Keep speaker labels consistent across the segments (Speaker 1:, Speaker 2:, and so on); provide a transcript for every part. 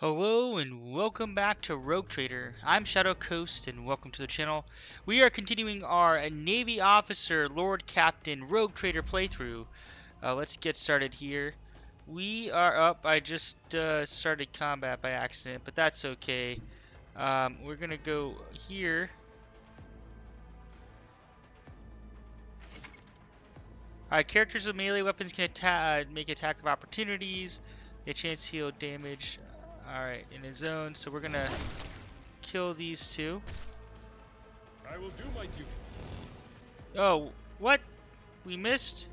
Speaker 1: Hello and welcome back to Rogue Trader. I'm Shadow Coast and welcome to the channel. We are continuing our Navy Officer Lord Captain Rogue Trader playthrough. Let's get started here. We are up. I just started combat by accident, but that's okay. We're gonna go here. Alright, characters with melee weapons can make attack of opportunities. Get a chance to heal damage. Alright, in a zone. So we're gonna kill these two.
Speaker 2: I will do my duty.
Speaker 1: Oh, what? We missed?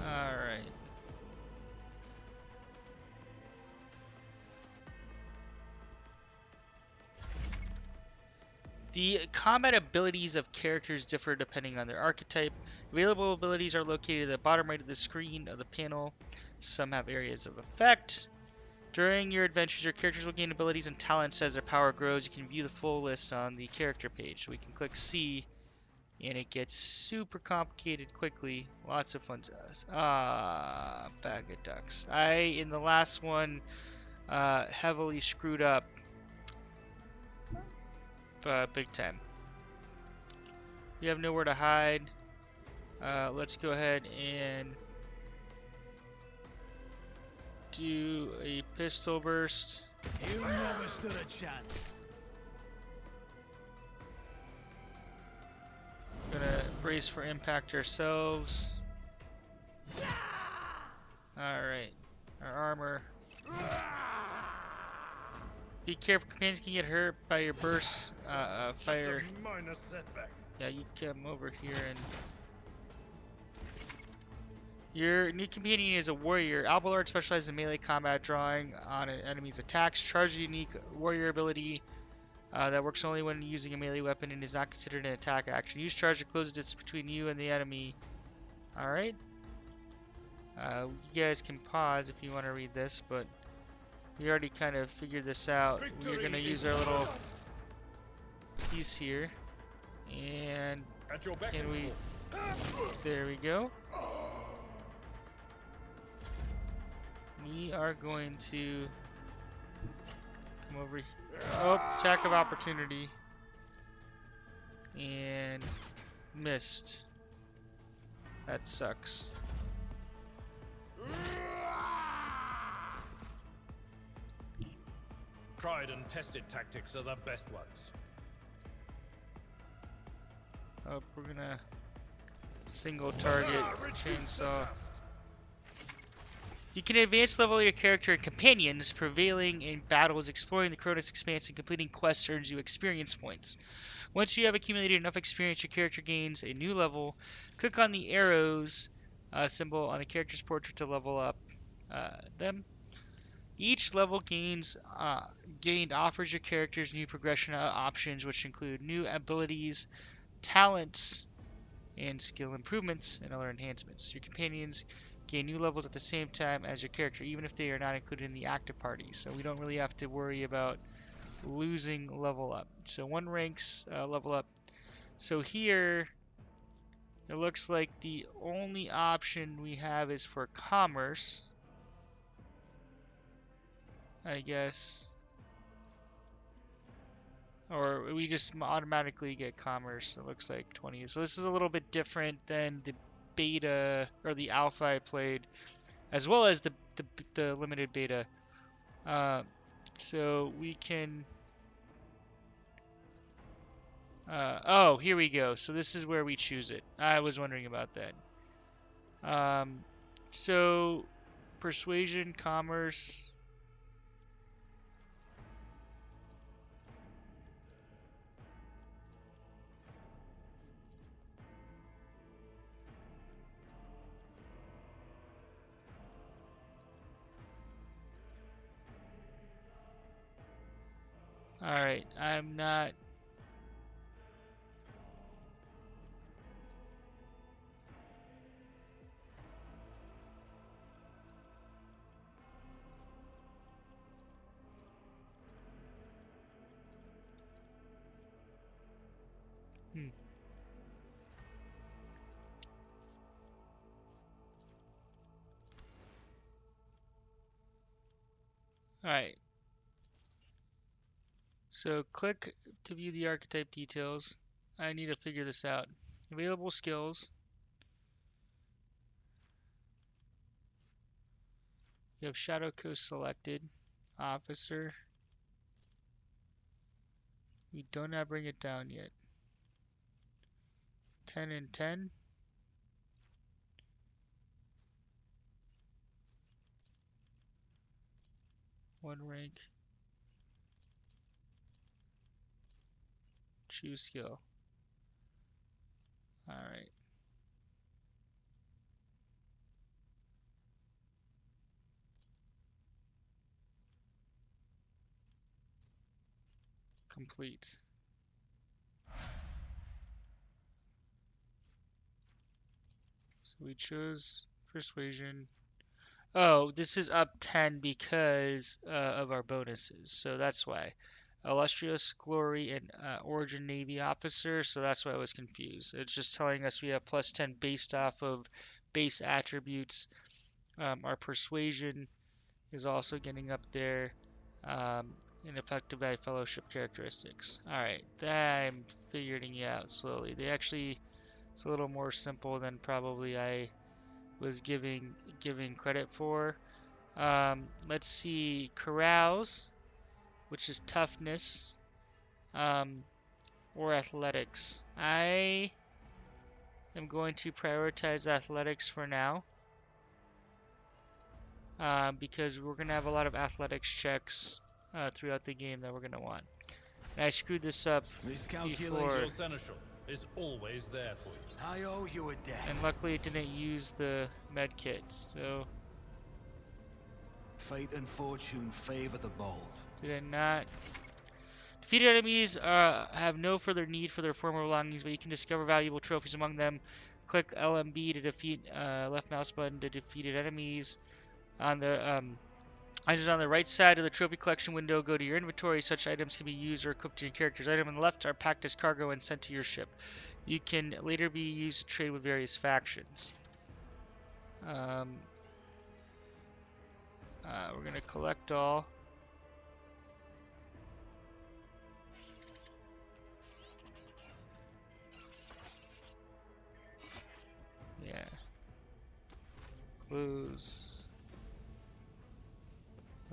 Speaker 1: Alright. The combat abilities of characters differ depending on their archetype. Available abilities are located at the bottom right of the screen of the panel. Some have areas of effect. During your adventures, your characters will gain abilities and talents as their power grows. You can view the full list on the character page. So we can click C, and it gets super complicated quickly. Lots of fun to us. Bag of ducks. In the last one, heavily screwed up big time. We have nowhere to hide. Let's go ahead and do a pistol burst.
Speaker 3: You never stood a chance.
Speaker 1: Gonna brace for impact ourselves. Alright. Our armor. Be careful, companions can get hurt by your bursts, fire.
Speaker 2: Just a minor setback.
Speaker 1: Yeah, you come over here and... Your new companion is a warrior. Abelard specializes in melee combat, drawing on an enemy's attacks. Charge a unique warrior ability that works only when using a melee weapon and is not considered an attack action. Use charge to close the distance between you and the enemy. Alright. You guys can pause if you want to read this, but we already kind of figured this out. We're going to use our little piece here. And
Speaker 2: At your beck
Speaker 1: can
Speaker 2: and
Speaker 1: we...
Speaker 2: call.
Speaker 1: There we go. We are going to come over here. Oh, attack of opportunity. And missed. That sucks.
Speaker 2: Tried and tested tactics are the best ones.
Speaker 1: Oh, we're gonna single target chainsaw. You can advance level your character and companions, prevailing in battles, exploring the Cronus Expanse, and completing quests earns you experience points. Once you have accumulated enough experience, your character gains a new level. Click on the arrows symbol on a character's portrait to level up them. Each level gained offers your characters new progression options, which include new abilities, talents, and skill improvements, and other enhancements. Your companions gain new levels at the same time as your character, even if they are not included in the active party. So we don't really have to worry about losing level up. So one ranks level up. So here, it looks like the only option we have is for commerce, I guess. Or we just automatically get commerce. It looks like 20. So this is a little bit different than the beta or the alpha I played, as well as the limited beta. So we can. Oh, here we go. So this is where we choose it. I was wondering about that. So persuasion, commerce. Alright, I'm not... Hmm. Alright, so click to view the archetype details. I need to figure this out. Available skills. You have Shadow Coast selected. Officer. We don't have Bring It Down yet. 10 and 10. One rank. Choose skill. Alright. Complete. So we chose Persuasion. Oh, this is up 10 because of our bonuses. So that's why. Illustrious Glory and Origin Navy Officer. So that's why I was confused. It's just telling us we have plus 10 based off of base attributes. Our Persuasion is also getting up there. And effective by fellowship characteristics. Alright, I'm figuring it out slowly. It's a little more simple than probably I was giving credit for. Let's see, carouse, which is toughness, or athletics. I am going to prioritize athletics for now, because we're going to have a lot of athletics checks throughout the game that we're going to want. And I screwed this up before,
Speaker 2: Your seneschal is always there for you.
Speaker 3: I owe you a debt.
Speaker 1: and luckily it didn't use the med kit, so
Speaker 3: Fate and fortune favor the bold.
Speaker 1: did I not? Defeated enemies have no further need for their former belongings, but you can discover valuable trophies among them. Click LMB to defeat, left mouse button to defeated enemies. On the on the right side of the trophy collection window, go to your inventory. Such items can be used or equipped to your character's item. On the left are packed as cargo and sent to your ship. You can later be used to trade with various factions. We're going to collect all. Yeah. Clues.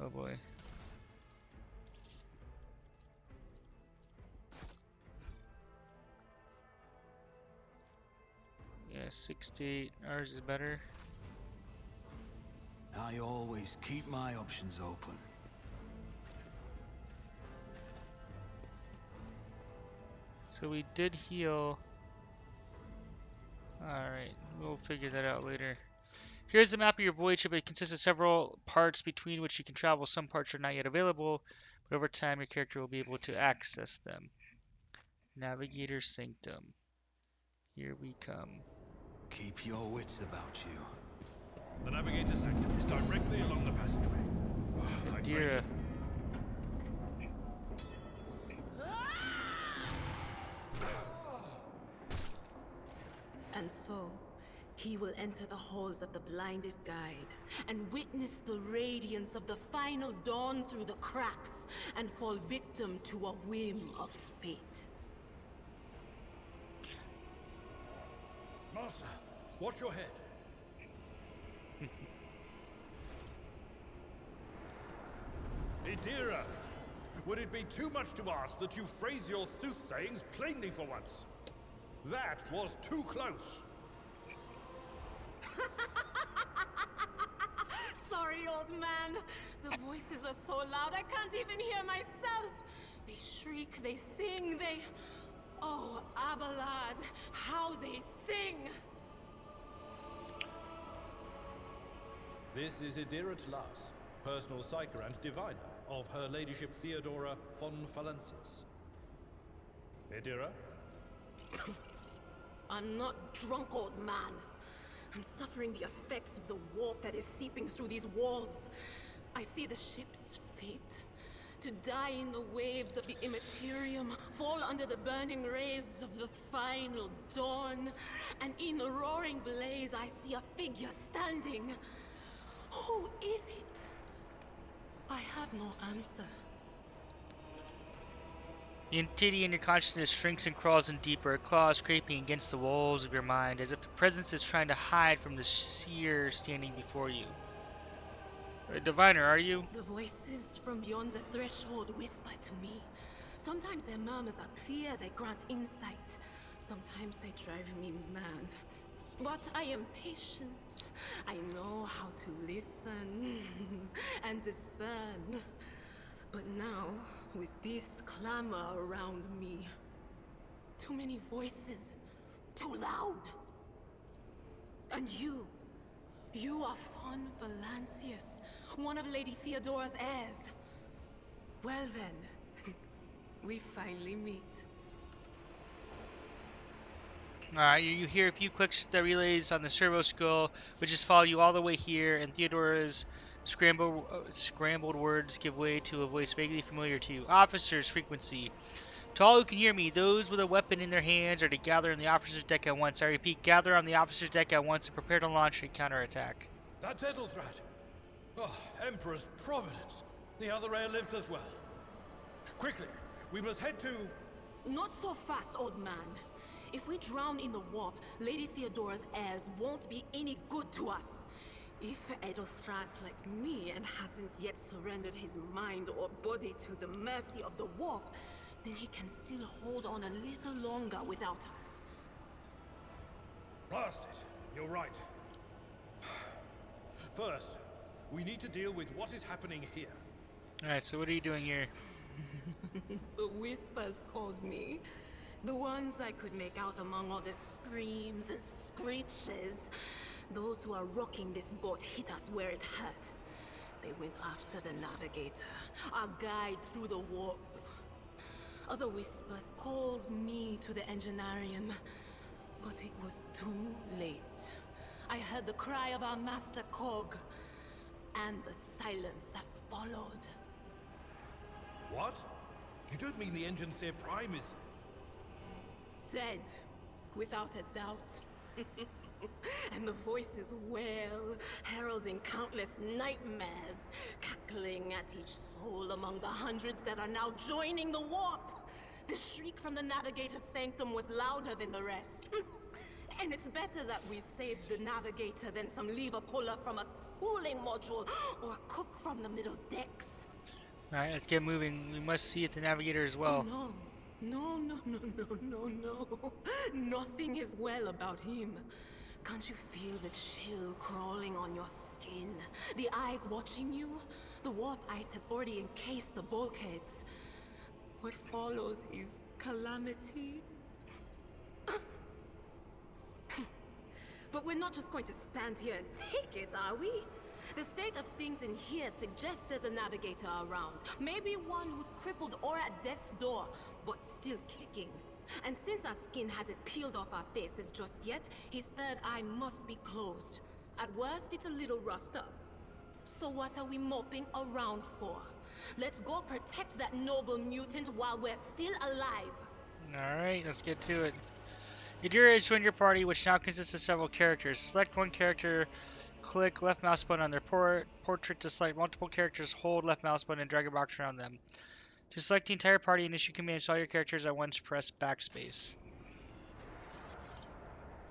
Speaker 1: Oh boy. Yeah, 68. Ours is better.
Speaker 3: I always keep my options open.
Speaker 1: So we did heal. Alright, we'll figure that out later. Here's the map of your voyage ship. It consists of several parts between which you can travel. Some parts are not yet available, but over time your character will be able to access them. Navigator Sanctum. Here we come.
Speaker 3: Keep your wits about you.
Speaker 2: The navigator's sanctum is directly along the passageway. I'm
Speaker 1: Adira.
Speaker 2: ready.
Speaker 4: And so, he will enter the halls of the blinded guide and witness the radiance of the final dawn through the cracks and fall victim to a whim of fate.
Speaker 2: Master, watch your head. Idira, would it be too much to ask that you phrase your soothsayings plainly for once? That was too close.
Speaker 4: Sorry, old man. The voices are so loud I can't even hear myself. They shriek, they sing, they... Oh, Abelard, how they sing!
Speaker 2: This is Idira Tlas, personal psyker and diviner of Her Ladyship Theodora von Falensis. Idira?
Speaker 4: I'm not drunk, old man. I'm suffering the effects of the warp that is seeping through these walls. I see the ship's fate. To die in the waves of the immaterium, fall under the burning rays of the final dawn. And in the roaring blaze, I see a figure standing. Who is it? I have have no answer.
Speaker 1: The entity in your consciousness shrinks and crawls in deeper, claws scraping against the walls of your mind, as if the presence is trying to hide from the seer standing before you. A diviner, are you?
Speaker 4: The voices from beyond the threshold whisper to me. Sometimes their murmurs are clear, they grant insight. Sometimes they drive me mad. But I am patient. I know how to listen and discern. But now, with this clamor around me, too many voices, too loud. And you are Von Valancius, one of Lady Theodora's heirs. Well then, we finally meet.
Speaker 1: Alright, you hear a few clicks that relays on the servo skull, which just follow you all the way here, and Theodora's scrambled words give way to a voice vaguely familiar to you. Officers, frequency. To all who can hear me, those with a weapon in their hands are to gather on the officer's deck at once. I repeat, gather on the officer's deck at once and prepare to launch a counterattack.
Speaker 2: That's Edelthrat. Oh, Emperor's Providence. The other heir lives as well. Quickly, we must head to...
Speaker 4: Not so fast, old man. If we drown in the warp, Lady Theodora's heirs won't be any good to us. If Edelthrat's like me and hasn't yet surrendered his mind or body to the mercy of the warp, then he can still hold on a little longer without us.
Speaker 2: Blast it. You're right. First, we need to deal with what is happening here.
Speaker 1: Alright, so what are you doing here?
Speaker 4: The whispers called me. The ones I could make out among all the screams and screeches. Those who are rocking this boat hit us where it hurt. They went after the navigator, our guide through the warp. Other whispers called me to the enginarium, but it was too late. I heard the cry of our master Cog, and the silence that followed.
Speaker 2: What? You don't mean the Enginseer Prime is...
Speaker 4: Said, without a doubt. And the voices wail, heralding countless nightmares, cackling at each soul among the hundreds that are now joining the warp. The shriek from the Navigator's sanctum was louder than the rest. And it's better that we saved the Navigator than some lever puller from a cooling module or a cook from the middle decks.
Speaker 1: Alright, let's get moving. We must see if the navigator as well.
Speaker 4: Oh, no. No. Nothing is well about him. Can't you feel the chill crawling on your skin? The eyes watching you? The warp ice has already encased the bulkheads. What follows is calamity. But we're not just going to stand here and take it, are we? The state of things in here suggests there's a navigator around. Maybe one who's crippled or at death's door, but still kicking. And since our skin hasn't peeled off our faces just yet, his third eye must be closed. At worst, it's a little roughed up. So what are we moping around for? Let's go protect that noble mutant while we're still alive.
Speaker 1: Alright, let's get to it. Yadira has joined your party, which now consists of several characters. Select one character, click left mouse button on their portrait to select multiple characters, hold left mouse button and drag a box around them. To select the entire party and issue commands to all your characters at once, press backspace.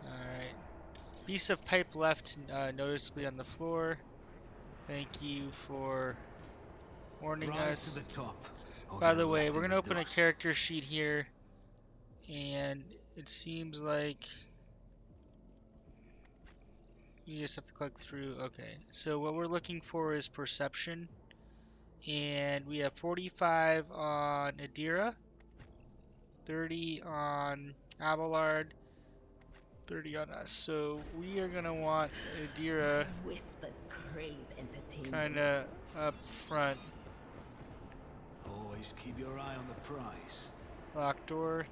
Speaker 1: Alright. Piece of pipe left noticeably on the floor. Thank you for warning
Speaker 3: Rise
Speaker 1: us.
Speaker 3: to the top. or
Speaker 1: By
Speaker 3: get
Speaker 1: the way,
Speaker 3: left
Speaker 1: we're
Speaker 3: in
Speaker 1: going to
Speaker 3: the
Speaker 1: open a
Speaker 3: dust.
Speaker 1: character sheet here. And it seems like you just have to click through. Okay, so what we're looking for is perception. And we have 45 on Adira, 30 on Abelard, 30 on us. So we are going to want Adira
Speaker 4: Whispers crave entertainment.
Speaker 1: kind of up front.
Speaker 3: Always keep your eye on the prize.
Speaker 1: Lock door.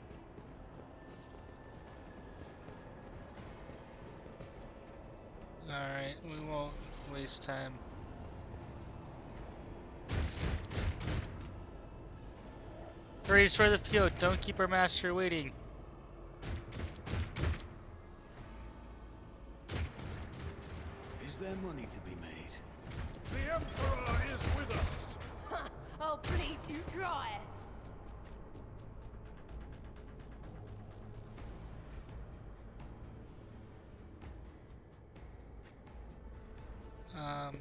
Speaker 1: Alright, we won't waste time. Hurry, destroy the field. Don't keep our master waiting.
Speaker 3: Is there money to be made?
Speaker 2: The Emperor is with us!
Speaker 4: try.
Speaker 1: Um,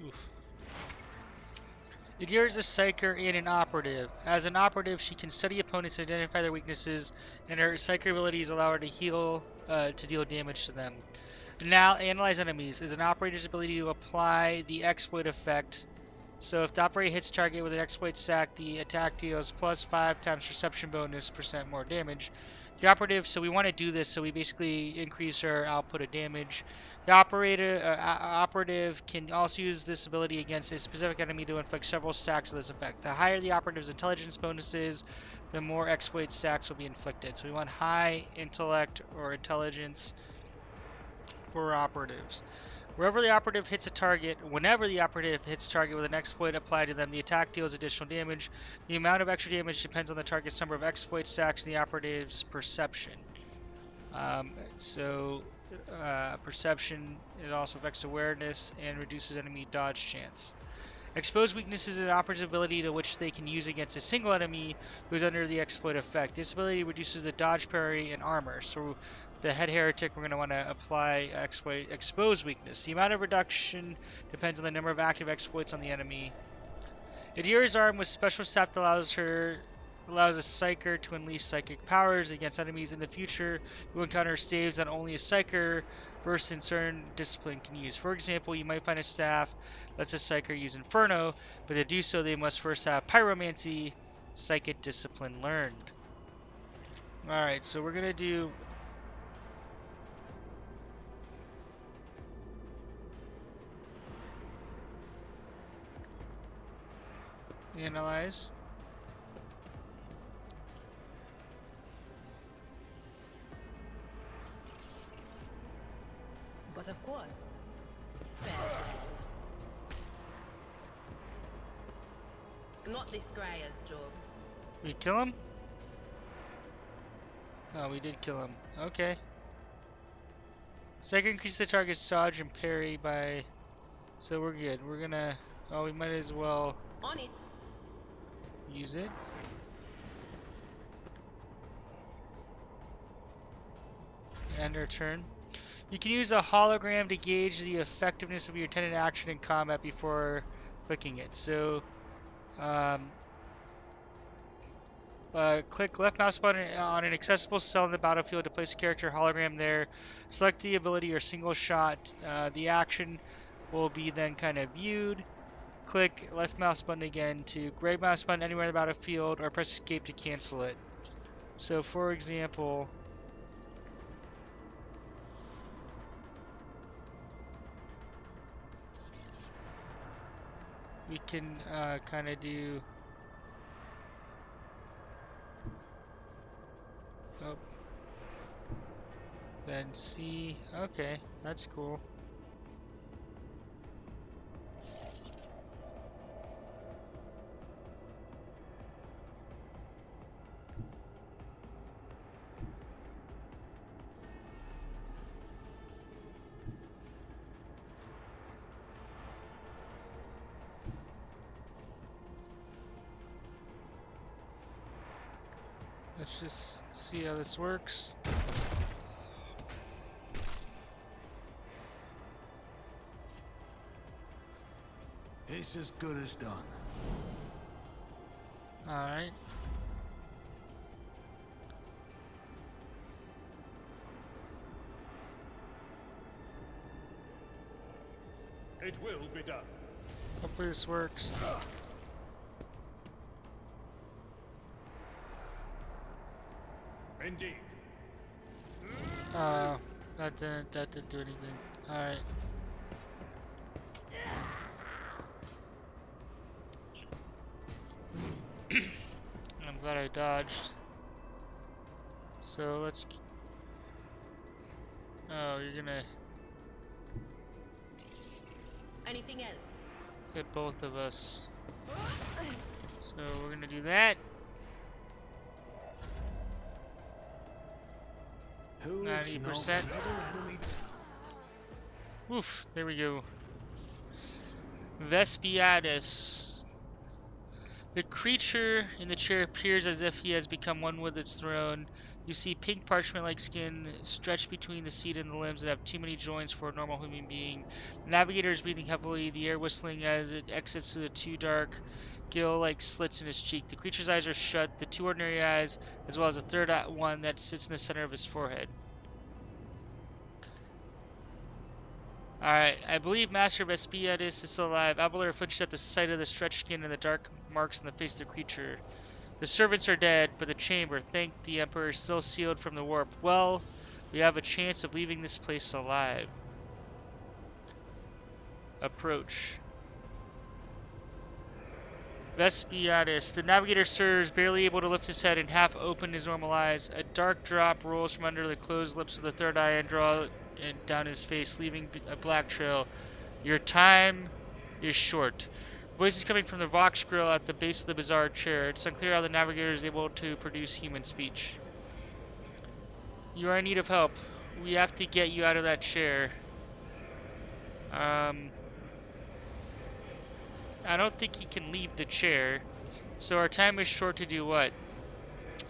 Speaker 1: oof. Idira is a psyker and an operative. As an operative, she can study opponents and identify their weaknesses, and her psyker abilities allow her to heal, to deal damage to them. Now, analyze enemies is an operator's ability to apply the exploit effect. So if the operator hits target with an exploit stack, the attack deals +5 times perception bonus % more damage. The operative, so we want to do this, so we basically increase our output of damage. The operative can also use this ability against a specific enemy to inflict several stacks of this effect. The higher the operative's intelligence bonuses, the more exploit stacks will be inflicted. So we want high intellect or intelligence for operatives. Whenever the operative hits target with an exploit applied to them, the attack deals additional damage. The amount of extra damage depends on the target's number of exploit stacks and the operative's perception. Perception, it also affects awareness and reduces enemy dodge chance. Exposed weakness is an operative's ability to which they can use against a single enemy who is under the exploit effect. This ability reduces the dodge, parry, and armor. So the head heretic, we're going to want to apply exposed weakness. The amount of reduction depends on the number of active exploits on the enemy. Idira's armed with special staff that allows a psyker to unleash psychic powers against enemies. In the future, you will encounter staves that only a psyker versed in certain discipline can use. For example, you might find a staff that lets a psyker use Inferno, but to do so, they must first have Pyromancy psychic discipline learned. Alright, so we're gonna do analyze.
Speaker 4: But of course. Not this Greyer's job.
Speaker 1: We kill him? Oh, we did kill him. Okay. Second, increase the target's dodge and parry by... So we're good. We're gonna... Oh, we might as well...
Speaker 4: On it.
Speaker 1: Use it. End our turn. You can use a hologram to gauge the effectiveness of your intended action in combat before clicking it. So, click left mouse button on an accessible cell in the battlefield to place a character hologram there. Select the ability or single shot. The action will be then kind of viewed. Click left mouse button again to right mouse button anywhere in the battlefield, or press escape to cancel it. So, for example, we can kind of do... Oh. Then C. Okay, that's cool. Let's just see how this works.
Speaker 3: It's as good as done.
Speaker 1: Alright.
Speaker 2: It will be done.
Speaker 1: Hopefully this works.
Speaker 2: Indeed.
Speaker 1: That didn't do anything. Alright. I'm glad I dodged. So let's... Oh, you're gonna
Speaker 4: Anything else?
Speaker 1: hit both of us. So we're gonna do that.
Speaker 3: Who's
Speaker 1: 90%. Oof, there we go. Vespiatus. The creature in the chair appears as if he has become one with its throne. You see pink parchment-like skin stretched between the seat and the limbs that have too many joints for a normal human being. The navigator is breathing heavily, the air whistling as it exits through the two dark, gill-like slits in his cheek. The creature's eyes are shut, the two ordinary eyes, as well as a third one that sits in the center of his forehead. Alright, I believe Master Vespiatus is still alive. Abelard flinched at the sight of the stretched skin and the dark marks on the face of the creature. The servants are dead, but the chamber, thank the Emperor, is still sealed from the warp. Well, we have a chance of leaving this place alive. Approach. Vespiatus. The navigator stirs, barely able to lift his head and half open his normal eyes. A dark drop rolls from under the closed lips of the third eye and draws it down his face, leaving a black trail. Your time is short. Voices coming from the Vox grill at the base of the bizarre chair. It's unclear how the navigator is able to produce human speech. You are in need of help. We have to get you out of that chair. I don't think he can leave the chair. So our time is short to do what?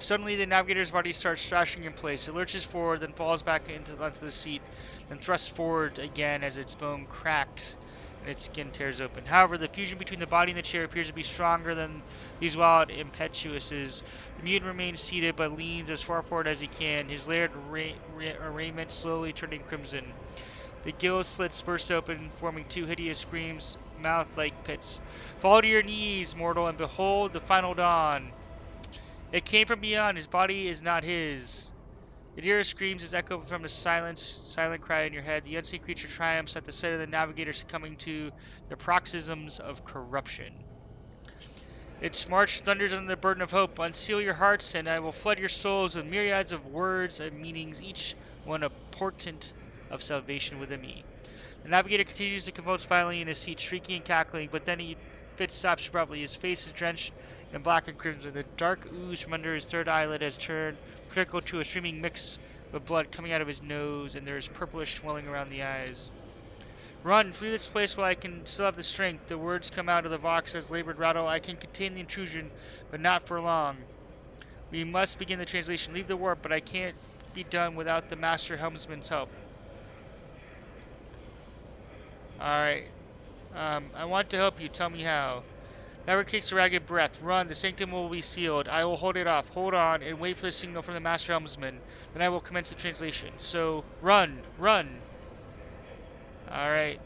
Speaker 1: Suddenly the navigator's body starts thrashing in place. It lurches forward, then falls back onto the seat, then thrusts forward again as its bone cracks and its skin tears open. However, the fusion between the body and the chair appears to be stronger than these wild impetuouses. The mutant remains seated, but leans as far forward as he can, his layered raiment slowly turning crimson. The gill slits burst open, forming two hideous screams, mouth-like pits. Fall to your knees, mortal, and behold the final dawn. It came from beyond. His body is not his. You hear screams as echo from the silent cry in your head. The unseen creature triumphs at the sight of the navigator succumbing to the paroxysms of corruption. Its march thunders under the burden of hope. Unseal your hearts, and I will flood your souls with myriads of words and meanings, each one a portent of salvation within me. The navigator continues to convulse violently in his seat, shrieking and cackling, but then he fit stops abruptly. His face is drenched in black and crimson. The dark ooze from under his third eyelid has turned particle to a streaming mix of blood coming out of his nose, and there is purplish swelling around the eyes. Run, flee this place while I can still have the strength. The words come out of the Vox as labored rattle. I can contain the intrusion, but not for long. We must begin the translation. Leave the warp, but I can't be done without the Master Helmsman's help. Alright. I want to help you. Tell me how. Never takes a ragged breath. Run. The sanctum will be sealed. I will hold it off. Hold on and wait for the signal from the Master Helmsman. Then I will commence the translation. So, run. Run. Alright.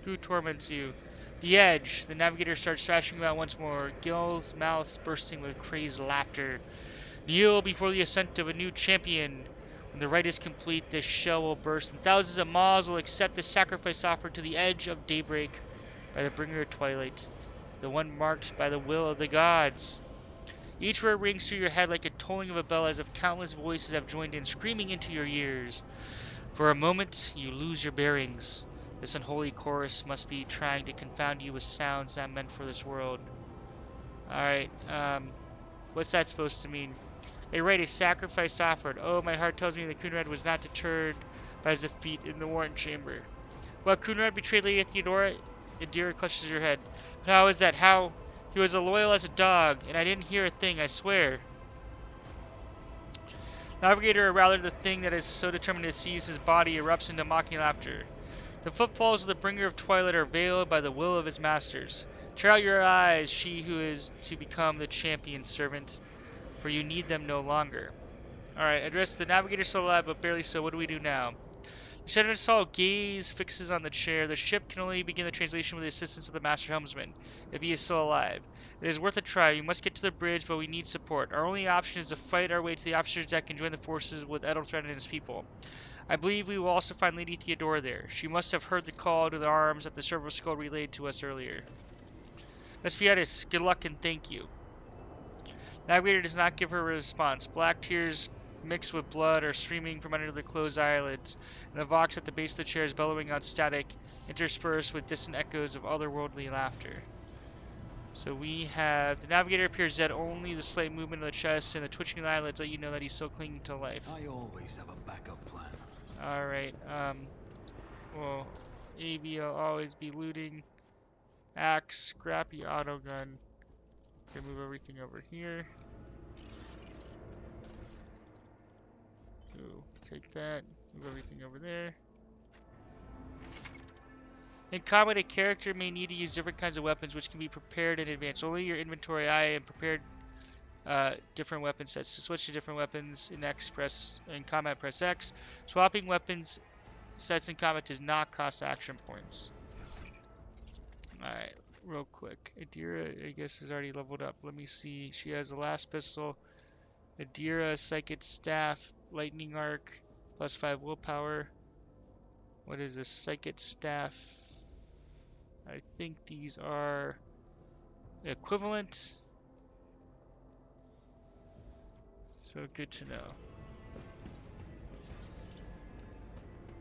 Speaker 1: Who torments you? The edge. The navigator starts thrashing about once more. Gill's mouth bursting with crazed laughter. Kneel before the ascent of a new champion. When the rite is complete, this shell will burst, and thousands of maws will accept the sacrifice offered to the edge of daybreak by the bringer of twilight, the one marked by the will of the gods. Each word rings through your head like a tolling of a bell, as if countless voices have joined in, screaming into your ears. For a moment, you lose your bearings. This unholy chorus must be trying to confound you with sounds not meant for this world. Alright, what's that supposed to mean? A rite, a sacrifice offered. Oh, my heart tells me that Coonrad was not deterred by his defeat in the Warren chamber. Well, Coonrad betrayed Lady Theodora? Adira clutches her head. But how is that? How? He was as loyal as a dog, and I didn't hear a thing, I swear. Navigator, or rather the thing that is so determined to seize his body, erupts into mocking laughter. The footfalls of the bringer of twilight are veiled by the will of his masters. Tear out your eyes, she who is to become the champion's servant, for you need them no longer. Alright, address the navigator still alive, but barely so. What do we do now? The Senator's tall gaze fixes on the chair. The ship can only begin the translation with the assistance of the Master Helmsman, if he is still alive. It is worth a try. We must get to the bridge, but we need support. Our only option is to fight our way to the officer's deck and join the forces with Edelfred and his people. I believe we will also find Lady Theodora there. She must have heard the call to the arms that the server skull relayed to us earlier. Vespiatus, good luck and thank you. Navigator does not give her a response. Black tears mixed with blood are streaming from under the closed eyelids, and the Vox at the base of the chair is bellowing out static, interspersed with distant echoes of otherworldly laughter. So we have the navigator appears dead only. The slight movement of the chest and the twitching of the eyelids let you know that he's still clinging to life.
Speaker 3: I always have a backup plan.
Speaker 1: All right. Well, AB will always be looting. Axe, scrappy auto gun. Can move everything over here. Ooh, take that. Move everything over there. In combat, a character may need to use different kinds of weapons, which can be prepared in advance. Only your inventory I am prepared different weapon sets. To switch to different weapons in combat, press X. Swapping weapons sets in combat does not cost action points. Alright, real quick. Adira, I guess, is already leveled up. Let me see. She has the last pistol. Adira, Psychic Staff, Lightning Arc, +5 willpower. What is this? Psychic Staff. I think these are equivalent. So good to know.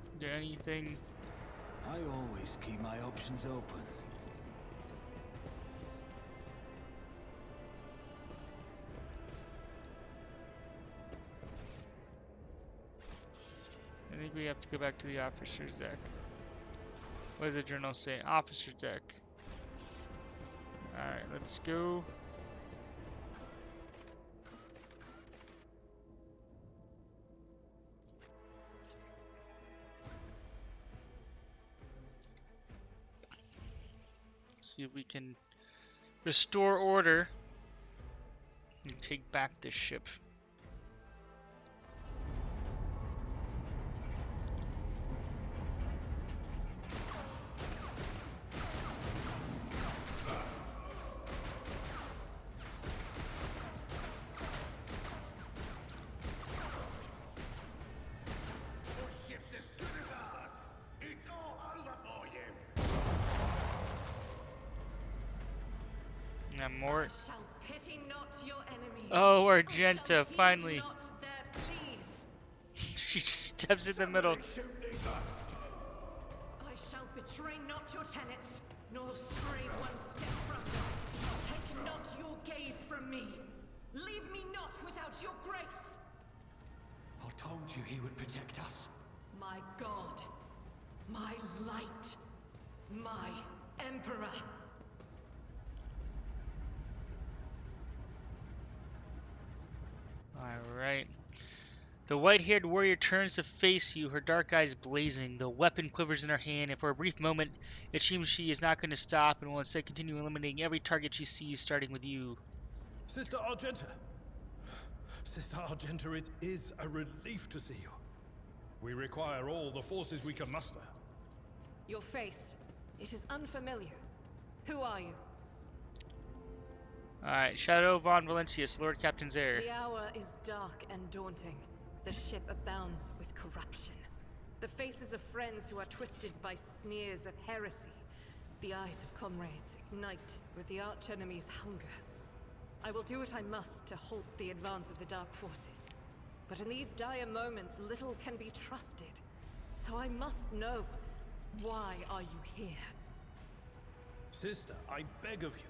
Speaker 1: Is there anything?
Speaker 3: I always keep my options open.
Speaker 1: I think we have to go back to the officer's deck. What does the journal say? Officer's deck. Alright, let's go. See if we can restore order and take back this ship. More.
Speaker 4: Shall pity not your enemies.
Speaker 1: Oh, Argenta, finally.
Speaker 4: Not their pleas.
Speaker 1: She steps in the middle.
Speaker 4: I shall betray not your tenets, nor stray one step from them. Take not your gaze from me. Leave me not without your grace.
Speaker 3: I told you he would protect us.
Speaker 4: My God, my light, my Emperor.
Speaker 1: Alright. The white-haired warrior turns to face you, her dark eyes blazing. The weapon quivers in her hand, and for a brief moment, it seems she is not going to stop and will instead continue eliminating every target she sees, starting with you.
Speaker 2: Sister Argenta! Sister Argenta, it is a relief to see you. We require all the forces we can muster.
Speaker 4: Your face, it is unfamiliar. Who are you?
Speaker 1: Alright, Shadow von Valentius, Lord Captain's heir.
Speaker 4: The hour is dark and daunting. The ship abounds with corruption. The faces of friends who are twisted by smears of heresy. The eyes of comrades ignite with the archenemy's hunger. I will do what I must to halt the advance of the dark forces. But in these dire moments, little can be trusted. So I must know, why are you here?
Speaker 2: Sister, I beg of you.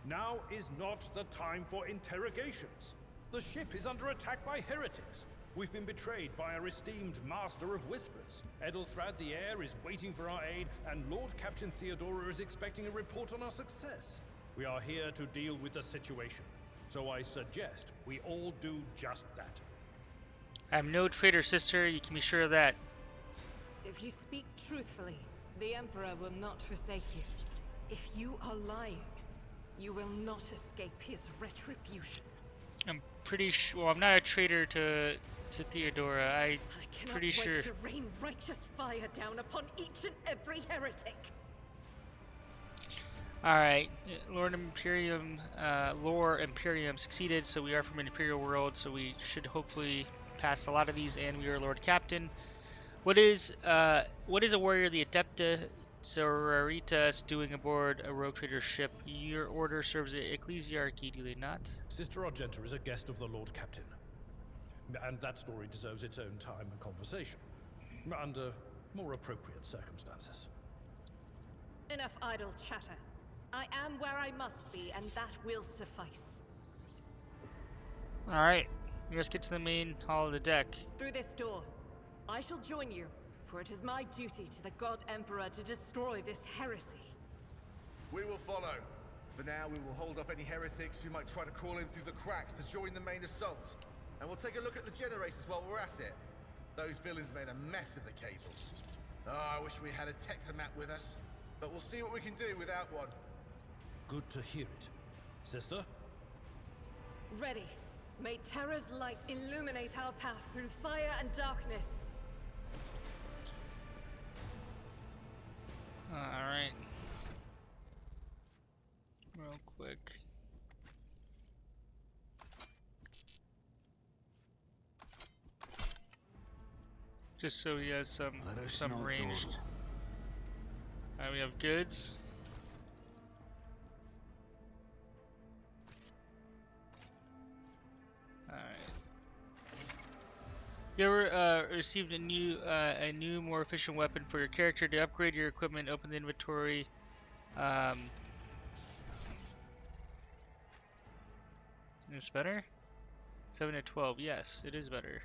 Speaker 2: Now is not the time for interrogations. The ship is under attack by heretics. We've been betrayed by our esteemed Master of Whispers. Edelthrad the Heir is waiting for our aid, and Lord Captain Theodora is expecting a report on our success. We are here to deal with the situation, so I suggest we all do just that.
Speaker 1: I'm no traitor, sister. You can be sure of that.
Speaker 4: If you speak truthfully, the Emperor will not forsake you. If you are lying, you will not escape his retribution.
Speaker 1: I'm pretty sure. Well, I'm not a traitor to Theodora.
Speaker 4: I cannot
Speaker 1: pretty
Speaker 4: wait
Speaker 1: sure.
Speaker 4: to rain righteous fire down upon each and every heretic.
Speaker 1: Alright, Lord Imperium, Lore Imperium succeeded, so we are from an Imperial world, so we should hopefully pass a lot of these, and we are Lord Captain. What is a warrior, the Adepta Sororitas, doing aboard a rogue trader ship? Your order serves the ecclesiarchy, do they not?
Speaker 2: Sister Argenta is a guest of the Lord Captain. And that story deserves its own time and conversation. Under more appropriate circumstances.
Speaker 4: Enough idle chatter.
Speaker 5: I am where I must be, and that will suffice.
Speaker 1: Alright, let's get to the main hall of the deck.
Speaker 5: Through this door, I shall join you, for it is my duty to the God Emperor to destroy this heresy.
Speaker 6: We will follow. For now, we will hold off any heretics who might try to crawl in through the cracks to join the main assault. And we'll take a look at the generators while we're at it. Those villains made a mess of the cables. Oh, I wish we had a Tectomat with us. But we'll see what we can do without one.
Speaker 2: Good to hear it. Sister?
Speaker 5: Ready. May Terra's light illuminate our path through fire and darkness.
Speaker 1: Alright. Real quick. Just so he has some ranged. Alright, we have goods. Alright. You ever received a new, more efficient weapon for your character? To upgrade your equipment, open the inventory. Is better? 7 to 12. Yes, it is better.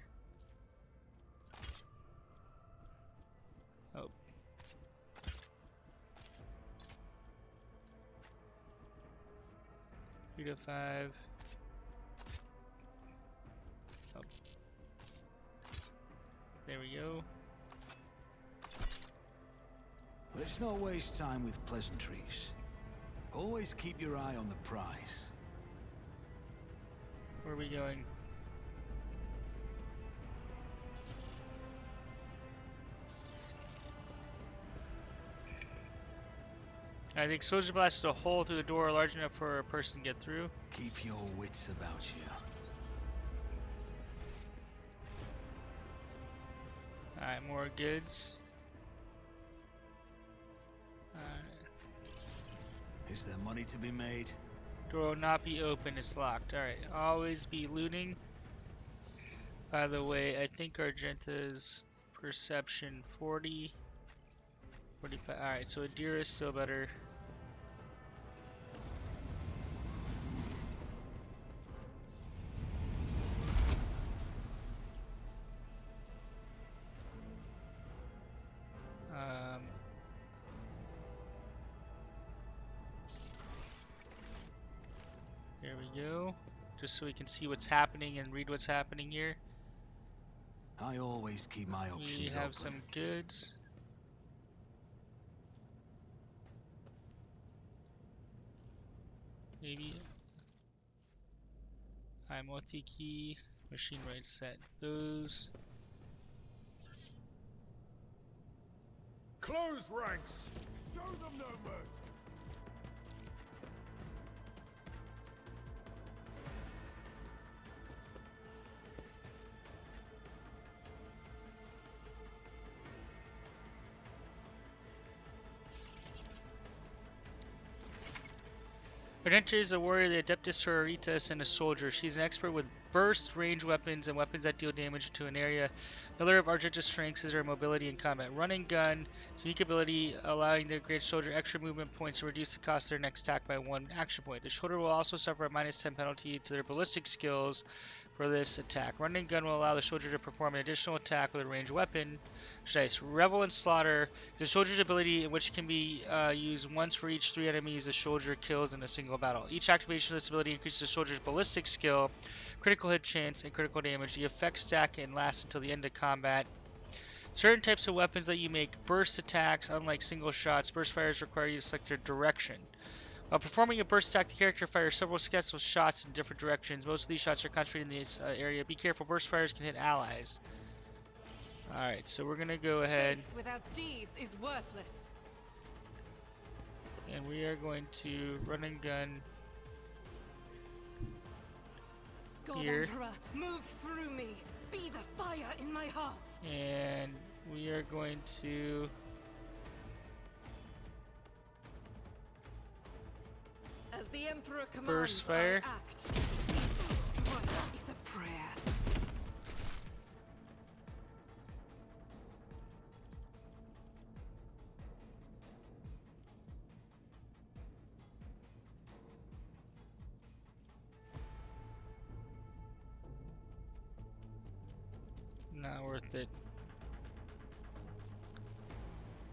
Speaker 1: Oh. Three to 5. Oh. There we go.
Speaker 3: Let's not waste time with pleasantries. Always keep your eye on the prize.
Speaker 1: Where are we going? The exposure blasted a hole through the door large enough for a person to get through.
Speaker 3: Keep your wits about you.
Speaker 1: Alright, more goods. Alright.
Speaker 3: Is there money to be made?
Speaker 1: Door will not be open, it's locked. Alright, always be looting. By the way, I think Argenta's perception 40. 45. Alright, so Adira is still better. There we go. Just so we can see what's happening and read what's happening here.
Speaker 3: I always keep my options
Speaker 1: We
Speaker 3: open.
Speaker 1: have some goods. Maybe. Multi-key, machine right set. Those.
Speaker 2: Close ranks! Show them no mercy!
Speaker 1: Argenta is a warrior, the Adeptus Sororitas, and a soldier. She's an expert with burst, range weapons, and weapons that deal damage to an area. Another of Argenta's strengths is her mobility in combat. Run and gun, unique ability allowing the great soldier extra movement points to reduce the cost of their next attack by 1 action point. The soldier will also suffer a -10 penalty to their ballistic skills for this attack. Run and gun will allow the soldier to perform an additional attack with a ranged weapon. Nice. Revel and Slaughter is a soldier's ability which can be used once for each 3 enemies the soldier kills in a single battle. Each activation of this ability increases the soldier's ballistic skill, critical hit chance, and critical damage. The effects stack and last until the end of combat. Certain types of weapons let you make burst attacks. Unlike single shots, burst fires require you to select their direction. While performing a burst attack, the character fires several successful shots in different directions. Most of these shots are concentrated in this area. Be careful, burst fires can hit allies. Alright, so we're gonna go ahead.
Speaker 5: Faith without deeds is worthless.
Speaker 1: And we are going to run and gun
Speaker 5: God
Speaker 1: here.
Speaker 5: Emperor, move through me. Be the fire in my heart.
Speaker 1: And we are going to
Speaker 5: As the Emperor commands,
Speaker 1: burst fire.
Speaker 5: I act. Strike is a prayer.
Speaker 1: Not worth it.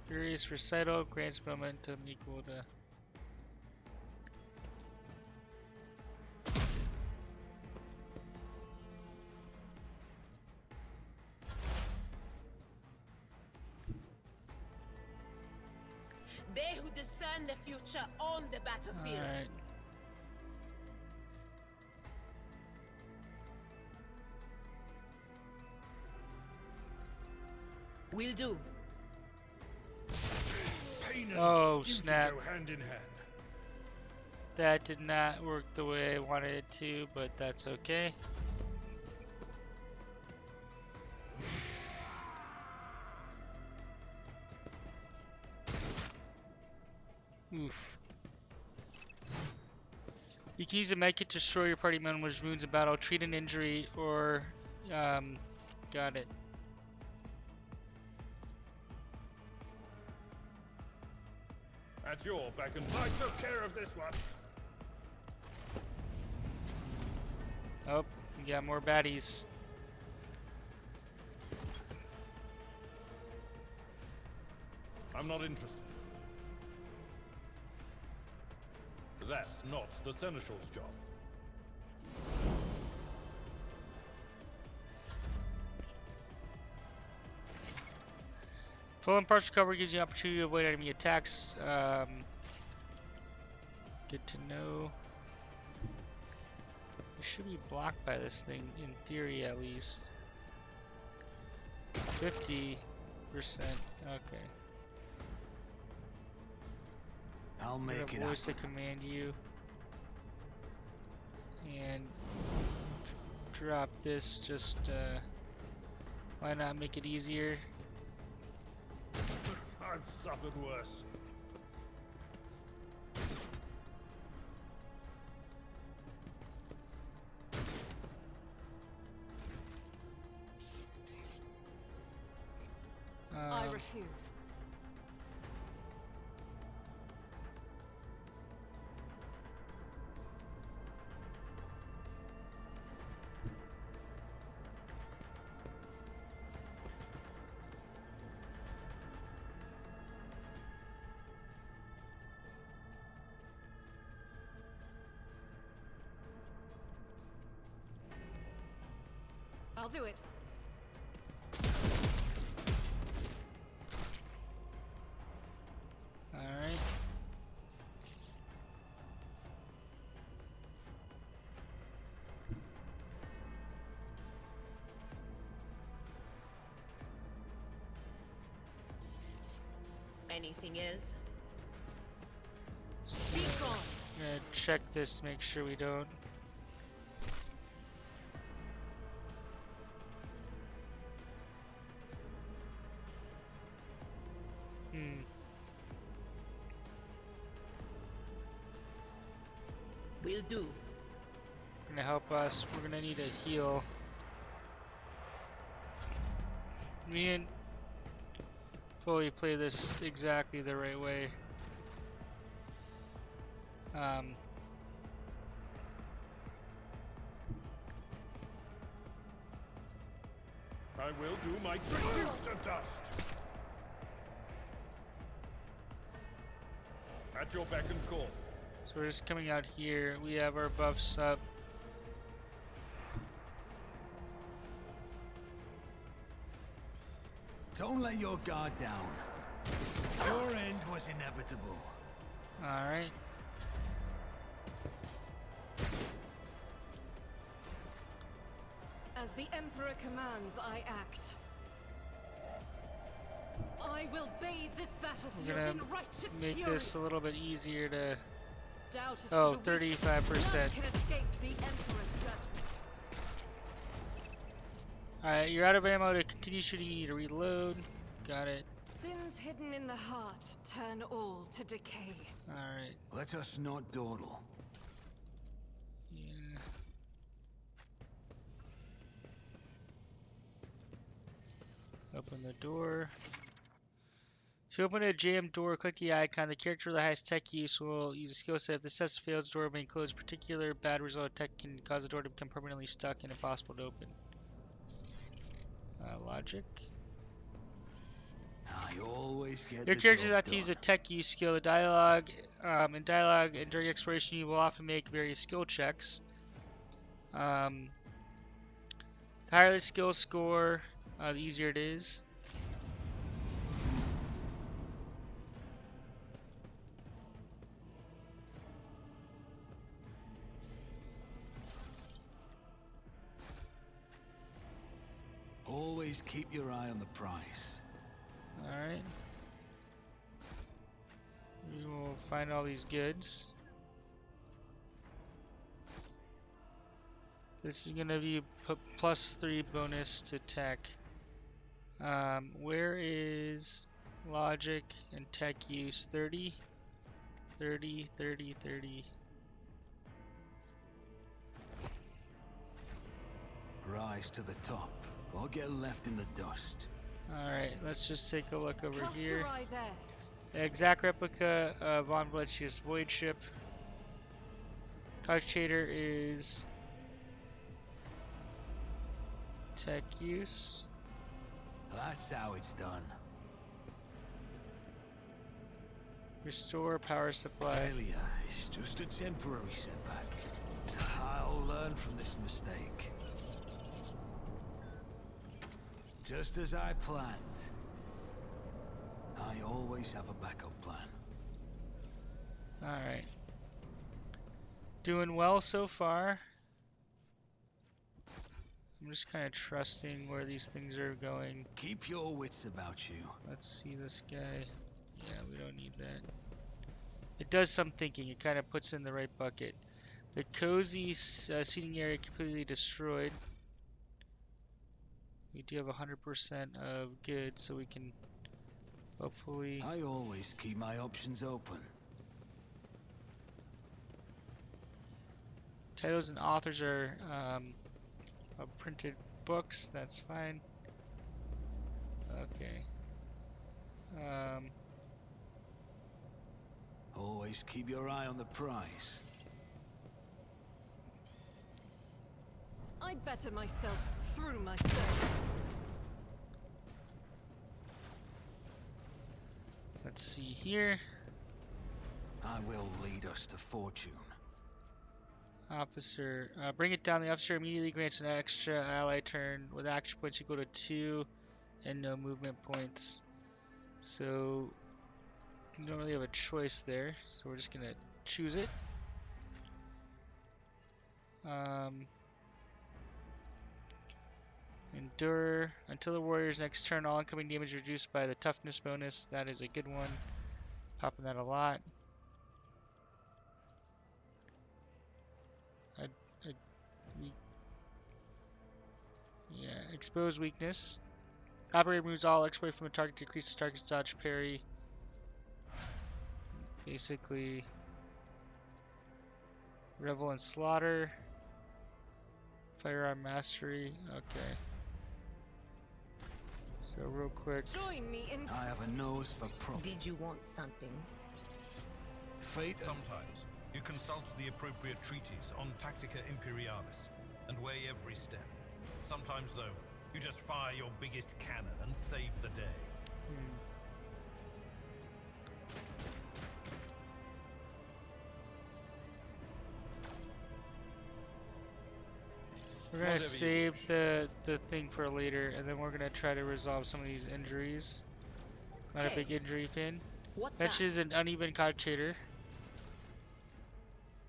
Speaker 1: Furious Recital grants momentum equal to...
Speaker 4: They who discern the future on the battlefield.
Speaker 1: Alright.
Speaker 4: Will do.
Speaker 2: Pain and
Speaker 1: Oh,
Speaker 2: duty
Speaker 1: snap.
Speaker 2: go hand in hand.
Speaker 1: That did not work the way I wanted it to, but that's okay. Oof. You can use a medkit to destroy your party member's wounds in battle, treat an injury, or got it.
Speaker 2: At your beck and I took care of this one.
Speaker 1: Oh, we got more baddies.
Speaker 2: I'm not interested. That's not the Seneschal's job.
Speaker 1: Full and partial cover gives you opportunity to avoid enemy attacks. Good to know. You should be blocked by this thing, in theory at least. 50%. Okay.
Speaker 3: I'll
Speaker 1: I'm
Speaker 3: make
Speaker 1: gonna
Speaker 3: it
Speaker 1: voice to
Speaker 3: happen.
Speaker 1: command you. And drop this, just why not make it easier?
Speaker 2: I've suffered worse.
Speaker 5: I refuse. I'll do it.
Speaker 1: Alright.
Speaker 4: Anything is?
Speaker 5: Be gone.
Speaker 1: I'm gonna check this, make sure we don't.
Speaker 4: Will do.
Speaker 1: Gonna help us. We're gonna need a heal. We didn't fully play this exactly the right way.
Speaker 2: I will do my reduced to dust. At your beck and call.
Speaker 1: So we're just coming out here. We have our buffs up.
Speaker 3: Don't let your guard down. Your end was inevitable.
Speaker 1: Alright.
Speaker 5: As the Emperor commands, I act. I will bathe this
Speaker 1: We're
Speaker 5: battlefield
Speaker 1: gonna
Speaker 5: in righteous
Speaker 1: make
Speaker 5: fury.
Speaker 1: this a little bit easier to...
Speaker 5: Doubt is
Speaker 1: Oh,
Speaker 5: for the weak.
Speaker 1: 35%.
Speaker 5: None can escape the Emperor's judgment.
Speaker 1: Alright, you're out of ammo. To continue shooting, you need to reload. Got it.
Speaker 5: Sins hidden in the heart turn all to decay.
Speaker 1: Alright.
Speaker 3: Let us not dawdle.
Speaker 1: Yeah. Open the door. To open a jammed door, click the icon. The character with the highest tech use will use a skill set. If the test fails, the door will be closed. Particular bad result of tech can cause the door to become permanently stuck and impossible to open. Logic.
Speaker 3: I always get
Speaker 1: Your
Speaker 3: the
Speaker 1: character
Speaker 3: job
Speaker 1: has to use a
Speaker 3: done.
Speaker 1: tech use skill. The dialogue, in dialogue and during exploration, you will often make various skill checks. The higher the skill score, the easier it is.
Speaker 3: Always keep your eye on the price.
Speaker 1: Alright. We will find all these goods. This is gonna be +3 bonus to tech. Where is logic and tech use? 30, 30, 30, 30.
Speaker 3: Rise to the top, or get left in the dust.
Speaker 1: Alright, let's just take a look over
Speaker 5: Cast
Speaker 1: here.
Speaker 5: your eye there.
Speaker 1: Exact replica of Von Bletchius Void Ship. Couch Shader is tech use.
Speaker 3: That's how it's done.
Speaker 1: Restore power supply.
Speaker 3: Failure is just a temporary setback. I'll learn from this mistake. Just as I planned. I always have a backup plan.
Speaker 1: Alright. Doing well so far. I'm just kind of trusting where these things are going.
Speaker 3: Keep your wits about you.
Speaker 1: Let's see this guy. Yeah, we don't need that. It does some thinking. It kind of puts in the right bucket. The cozy seating area completely destroyed. We do have 100% of goods, so we can hopefully...
Speaker 3: I always keep my options open.
Speaker 1: Titles and authors are of printed books. That's fine. Okay.
Speaker 3: Always keep your eye on the prize.
Speaker 5: I'd better myself through my service.
Speaker 1: Let's see here.
Speaker 3: I will lead us to fortune.
Speaker 1: Officer, bring it down. The officer immediately grants an extra ally turn with action points equal to 2 and no movement points. So you don't really have a choice there. So we're just gonna choose it. Endure until the warrior's next turn. All incoming damage reduced by the toughness bonus. That is a good one. Popping that a lot. Yeah, expose weakness. Operator removes all exploit from a target to decrease the target's dodge parry. Basically, revel and slaughter. Firearm mastery. Okay. So real quick.
Speaker 5: Join me in.
Speaker 3: I have a nose for
Speaker 7: Did you want something?
Speaker 3: fate.
Speaker 2: Sometimes you consult the appropriate treatise on Tactica Imperialis and weigh every step. Sometimes, though, you just fire your biggest cannon and save the day.
Speaker 1: We're gonna
Speaker 2: Whatever you
Speaker 1: save
Speaker 2: wish.
Speaker 1: the thing for later, and then we're gonna try to resolve some of these injuries. Not a
Speaker 7: Hey.
Speaker 1: big injury, Finn.
Speaker 7: What's that?
Speaker 1: Fetches an uneven cogitator.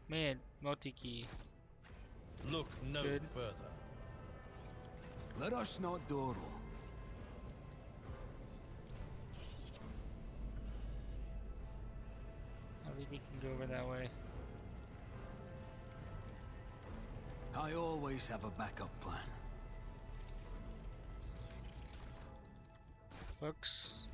Speaker 1: Man, multi-key.
Speaker 2: Look no
Speaker 1: Good.
Speaker 2: further.
Speaker 3: Let us not dawdle.
Speaker 1: I think we can go over that way.
Speaker 3: I always have a backup plan.
Speaker 1: Books.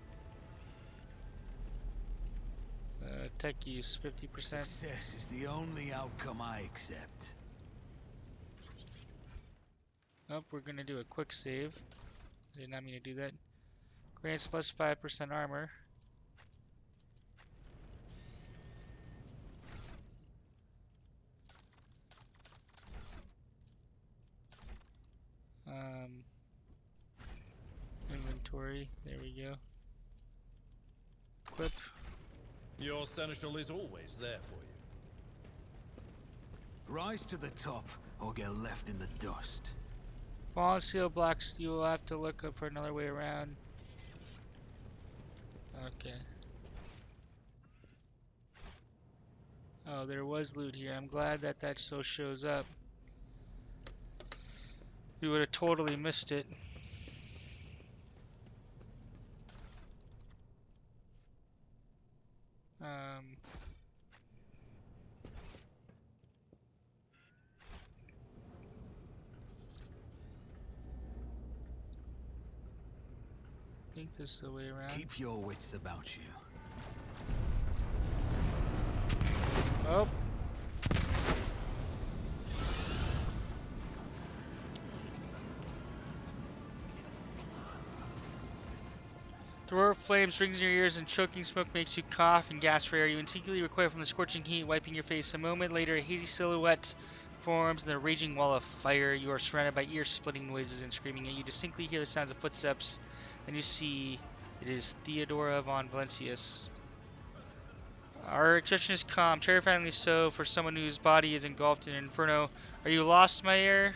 Speaker 1: Tech use, 50%.
Speaker 3: Success is the only outcome I accept.
Speaker 1: Oh, we're gonna do a quick save. I did not mean to do that. Grants plus 5% armor. we go. Equip.
Speaker 2: Your seneschal is always there for you.
Speaker 3: Rise to the top, or get left in the dust.
Speaker 1: Fallen seal blocks. You will have to look up for another way around. Okay. Oh, there was loot here. I'm glad that that still shows up. We would have totally missed it. Um, I think this is the way around.
Speaker 3: Keep your wits about you.
Speaker 1: Oh. The roar of flames rings in your ears, and choking smoke makes you cough and gasp for air. You instinctively recoil from the scorching heat, wiping your face. A moment later, a hazy silhouette forms in the raging wall of fire. You are surrounded by ear-splitting noises and screaming, and you distinctly hear the sounds of footsteps. And you see it is Theodora von Valencius. Our expression is calm, terrifyingly so for someone whose body is engulfed in an inferno. Are you lost, my heir?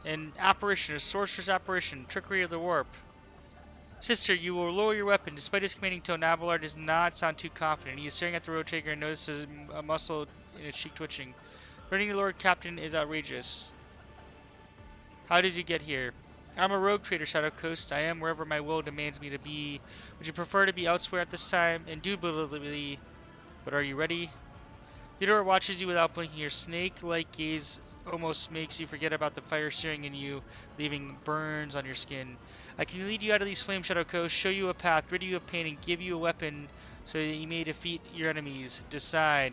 Speaker 1: An apparition, a sorcerer's apparition, trickery of the warp. Sister, you will lower your weapon. Despite his commanding tone, Abelard does not sound too confident. He is staring at the road taker and notices a muscle in his cheek twitching. Running the Lord Captain is outrageous. How did you get here? I'm a rogue trader, Shadow Coast. I am wherever my will demands me to be. Would you prefer to be elsewhere at this time? Indubitably. But are you ready? Theodore watches you without blinking. Your snake-like gaze almost makes you forget about the fire searing in you, leaving burns on your skin. I can lead you out of these flames, Shadow Coast, show you a path, rid you of pain, and give you a weapon so that you may defeat your enemies. Decide.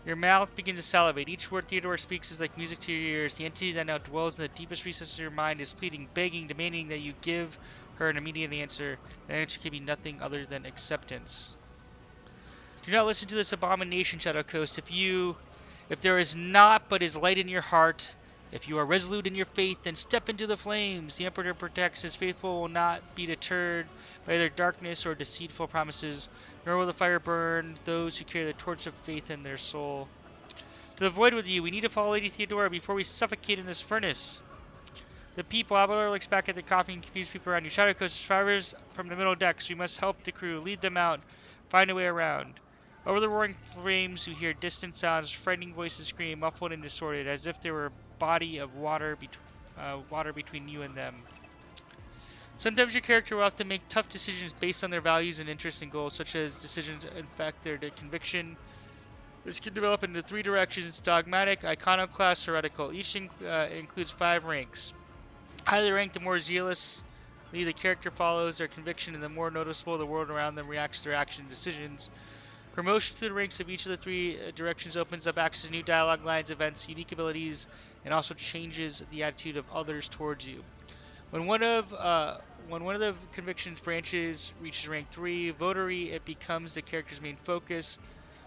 Speaker 1: Your mouth begins to salivate. Each word Theodore speaks is like music to your ears. The entity that now dwells in the deepest recesses of your mind is pleading, begging, demanding that you give her an immediate answer. An answer can be nothing other than acceptance. Do not listen to this abomination, Shadow Coast. If there is naught but is light in your heart, if you are resolute in your faith, then step into the flames. The Emperor protects his faithful, will not be deterred by either darkness or deceitful promises, nor will the fire burn those who carry the torch of faith in their soul. To the void with you, we need to follow Lady Theodora before we suffocate in this furnace. The people, Abelard looks back at the coughing, confused people around you. Shadow Coast, survivors from the middle decks, we must help the crew, lead them out, find a way around. Over the roaring flames, you hear distant sounds, frightening voices scream, muffled and distorted, as if there were a body of water between you and them. Sometimes your character will have to make tough decisions based on their values and interests and goals, such as decisions that affect their conviction. This can develop into three directions: dogmatic, iconoclast, heretical. Each includes 5 ranks. Highly ranked, the more zealously the character follows their conviction, and the more noticeable the world around them reacts to their actions and decisions. Promotion through the ranks of each of the 3 directions opens up access to new dialogue lines, events, unique abilities, and also changes the attitude of others towards you. When one of the convictions branches reaches rank 3, votary, it becomes the character's main focus.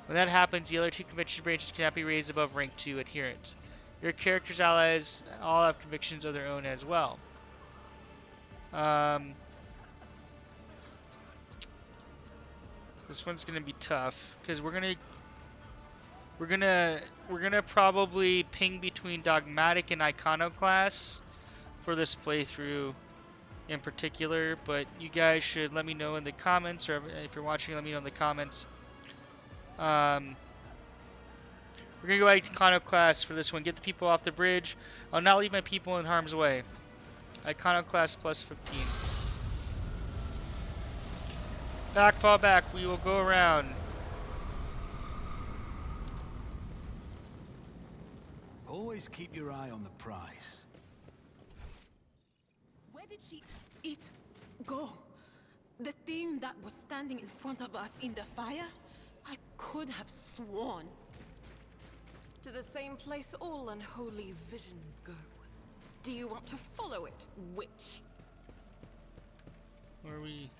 Speaker 1: When that happens, the other 2 conviction branches cannot be raised above rank 2, adherent. Your character's allies all have convictions of their own as well. This one's gonna be tough because we're gonna probably ping between dogmatic and iconoclast for this playthrough in particular. But you guys should let me know in the comments, or if you're watching, let me know in the comments. We're gonna go iconoclast for this one. Get the people off the bridge. I'll not leave my people in harm's way. Iconoclast plus 15. Back, fall back. We will go around.
Speaker 3: Always keep your eye on the prize.
Speaker 4: Where did she... It... go? The thing that was standing in front of us in the fire? I could have sworn.
Speaker 5: To the same place all unholy visions go. Do you want to follow it, witch?
Speaker 1: Where are we?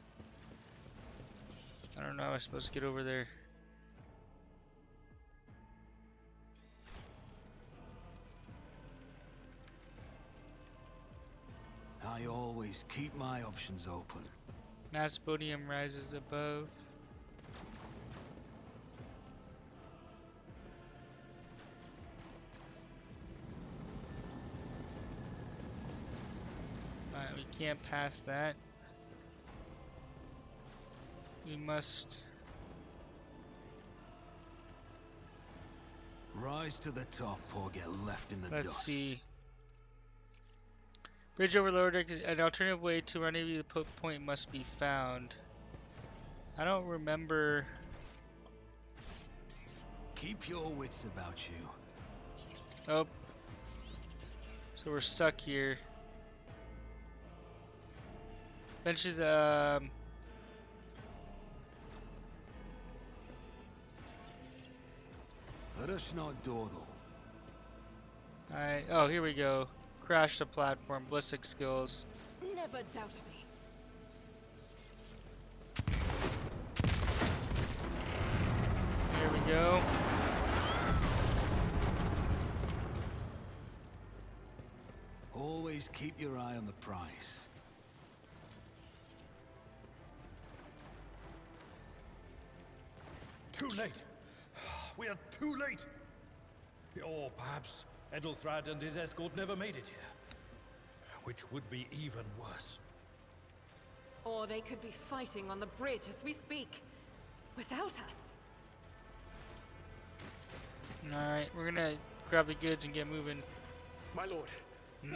Speaker 1: I don't know. I'm supposed to get over there.
Speaker 3: High I always keep my options open.
Speaker 1: Maspodium rises above. Alright, we can't pass that. We must...
Speaker 3: Rise to the top or get left in the
Speaker 1: Let's
Speaker 3: dust.
Speaker 1: see. Bridge over lower deck. An alternative way to rendezvous the point must be found. I don't remember.
Speaker 3: Keep your wits about you.
Speaker 1: Oh. So we're stuck here. Benches,
Speaker 3: Let us not dawdle.
Speaker 1: oh, here we go. Crash the platform. Ballistic skills.
Speaker 5: Never doubt me.
Speaker 1: Here we go.
Speaker 3: Always keep your eye on the prize.
Speaker 2: Too late. We are too late. Or perhaps Edelthrad and his escort never made it here. Which would be even worse.
Speaker 5: Or they could be fighting on the bridge as we speak, without us.
Speaker 1: Alright, we're gonna grab the goods and get moving.
Speaker 7: My lord,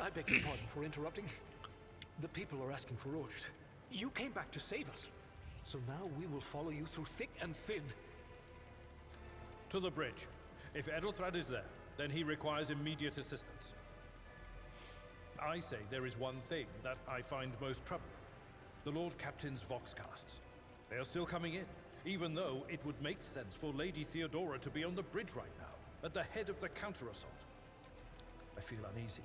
Speaker 7: I beg your pardon for interrupting. The people are asking for orders. You came back to save us. So now we will follow you through thick and thin.
Speaker 2: To the bridge. If Edelthrad is there, then he requires immediate assistance. I say there is one thing that I find most troubling. The Lord Captain's Voxcasts. They are still coming in, even though it would make sense for Lady Theodora to be on the bridge right now, at the head of the counter-assault. I feel uneasy.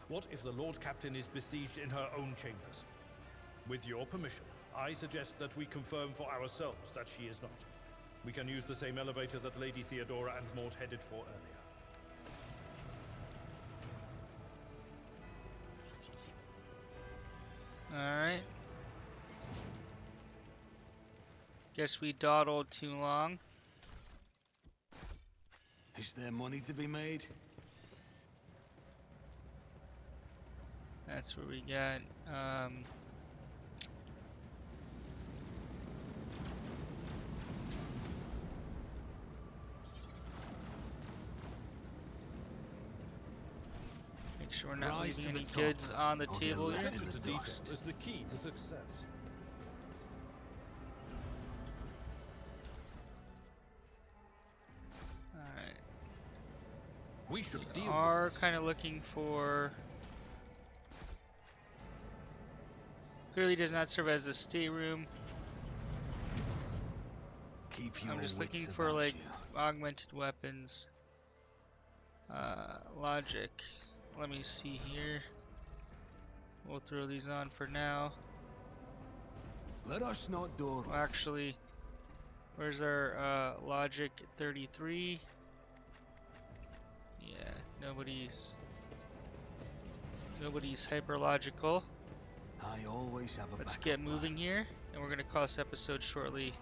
Speaker 2: What if the Lord Captain is besieged in her own chambers? With your permission, I suggest that we confirm for ourselves that she is not. We can use the same elevator that Lady Theodora and Mort headed for earlier.
Speaker 1: Alright. Guess we dawdled too long.
Speaker 3: Is there money to be made?
Speaker 1: That's what we got. Make sure we're not
Speaker 3: Rise
Speaker 1: leaving
Speaker 3: to
Speaker 1: any
Speaker 3: the
Speaker 1: goods
Speaker 3: top,
Speaker 1: on the
Speaker 3: or get
Speaker 1: table here.
Speaker 3: left in
Speaker 2: Attention
Speaker 3: the
Speaker 2: to detail
Speaker 3: dust.
Speaker 2: is the key to success.
Speaker 1: Alright.
Speaker 2: We should
Speaker 1: We
Speaker 2: deal
Speaker 1: are
Speaker 2: with this.
Speaker 1: kind of looking for... Clearly does not serve as a stateroom.
Speaker 3: Keep your
Speaker 1: I'm just
Speaker 3: wits
Speaker 1: looking for
Speaker 3: about
Speaker 1: like
Speaker 3: you.
Speaker 1: augmented weapons. Logic. Let me see here. We'll throw these on for now.
Speaker 3: Let us not dawdle.
Speaker 1: Well, actually, where's our logic 33? Yeah, nobody's hyper logical.
Speaker 3: I always have a
Speaker 1: Let's
Speaker 3: backup
Speaker 1: get
Speaker 3: plan.
Speaker 1: moving here, and we're gonna call this episode shortly